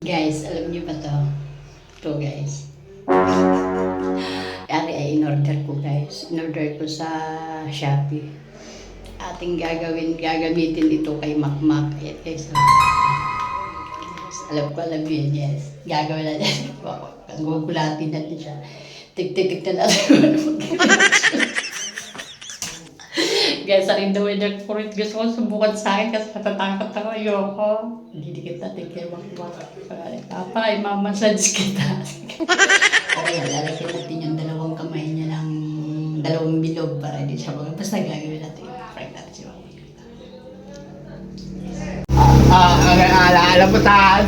Guys, alam niyo ba to? To guys. Ari ay in-order ko guys. In-order ko sa Shopee. Ating gagamitin ito kay Makmak. Ayan guys. Alam yun, yes. Gagawin natin. Gugulatin natin siya. Tik-tik na natin. Guys, sarin daw yung kurit gusto ko subukan sa akin kasi natatakot ako. Ayoko. Didikit natin kay Makmak. Papa, ay mamassage kita. Okay, lalagyan natin yung dalawang kamay niya ng dalawang bilog para hindi siya mga basta gagawin natin. Prank natin si Makmak. Alaputan.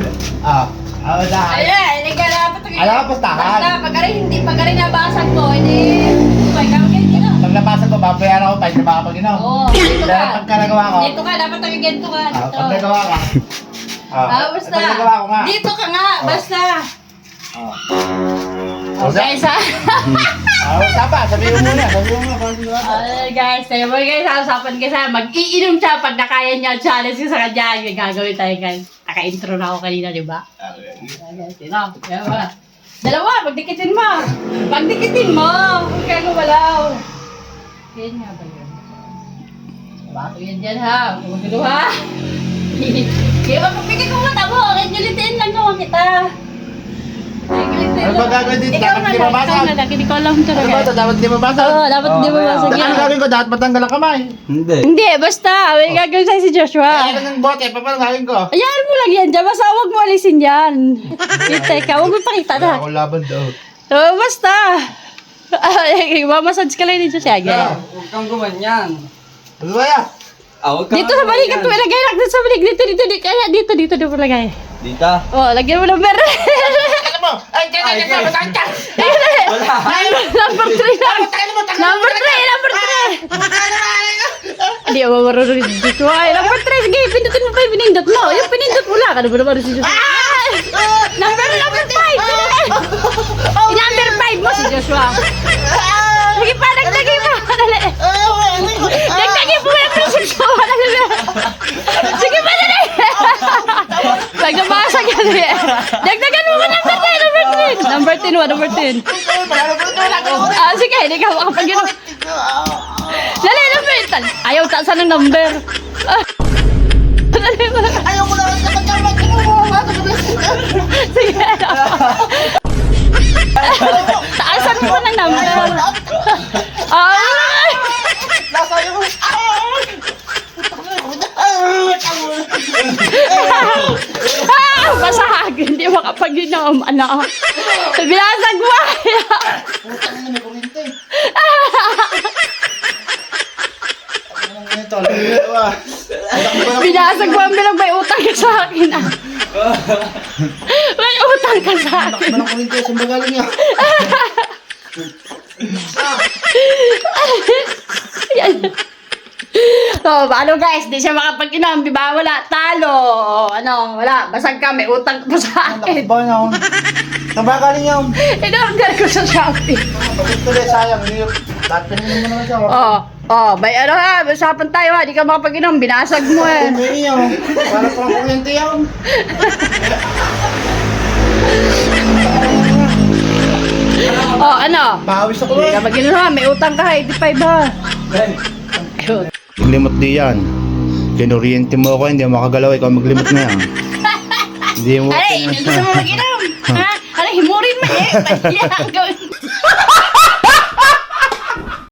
Alaputan. Ayan, hindi ka dapat Alaputan. basta, pag rin nabasag ko, hindi, may kawagin ka na. Pag nabasa ko, babayaran ako pa, hindi makapag-inom. Oo, dito ka. Pagka nagawa ko. Dito ka, dapat ang ganito ka. Dito. Pag nagawa ka. Basta. Pag nagawa ko nga. Dito ka nga, basta. Okay, Guys, ha? Basta pa, sabihin mo muna. Guys, tayo mo guys, usapan kasi mag-iinom siya pag nakaya niya challenge ko sa kanya. May gagawin tayo guys. Naka-intro na ako kanina, di ba? Dalawa, pagdikitin mo. Pagdikitin mo. Huwag kang gumalaw. Yan nga ba yun? Bato yan dyan ha. Huwag mo ha. Kaya magpapigil ko mata mo. Kaya lang naman kita. Ano ba gagawin dito? Ikaw Dapat na di lang, mabasa. ikaw na lang. Hindi ko alam Ano talaga. ba ito? Dapat di mabasa. Oo, dapat di mo masag Ano yan. gagawin ko? Dapat matanggal ang kamay. Hindi. Basta. May gagawin sa'yo si Joshua. Ano ng bote? Paano gagawin ko? Ayan mo lang yan dyan. Basta huwag mo alisin yan. Kita ka. Huwag mo pakita na. Ako laban daw. Basta. Mamasage ka lang ni Joshua. Huwag kang gumanyan. Ano ba yan? Huwag kang Dito sa balikat mo ilagay lang. Dito sa balikat. Dito. Kaya dito mo lagay. Dito. Oh, lagyan mo number. Alam mo! Ay, teka! Matanggal! Wala. Number 3 lang. Number 3. Hindi ako marunong ni Joshua. Number 3. Sige, pindutin mo pa yung pinindot mo. Yung pinindot mo lang. Ano ba naman si Joshua? Number 5. Number 5 mo si Joshua. Sige pa, nagtagay pa. Dali. Nagtagay po yung presensya. Sige pa, dali. Pag nabasag yan eh. Dagdagan mo number 10. Number 10. Sige, hindi ka makapag-inom. Dali, number 10. Ayaw, taasan ng number. Dali mo. Ayaw ko na! Sige. Taasan mo ng number. Ay! Nasa iyo! Masahag, hindi makapag-inom, anak. Binasag mo. Putang ina, may kuryente. Binasag mo ang bilang may utang ka sa akin, ah. May utang ka sa akin. Manang kuryente, saan ba galing yan? Yan. So, paano guys? Di siya makapag-inom, di ba? Wala, talo. Ano, wala. Basag ka, may utang ka pa sa akin. Ba yun? Saan ba galing yan? In-order ko sa Shopee. Bakit tuloy, sayang. Lahat pinigyan mo naman siya. May ano ha, usapan tayo ha, di ka makapag-inom, binasag mo eh. May iyaw. Para pang kuryente yan. Ano? Pawis ako Hindi ka mag-inom ha, may utang ka ha, 85 ha. Ayun. Limot di yan. Kinoriente mo ako, hindi makagalaw. Ikaw maglimot na yan. Hindi mo... Aray, gusto mo mag-inom? Ha? Aray, himurin mo eh. Pagkaya ang gawin.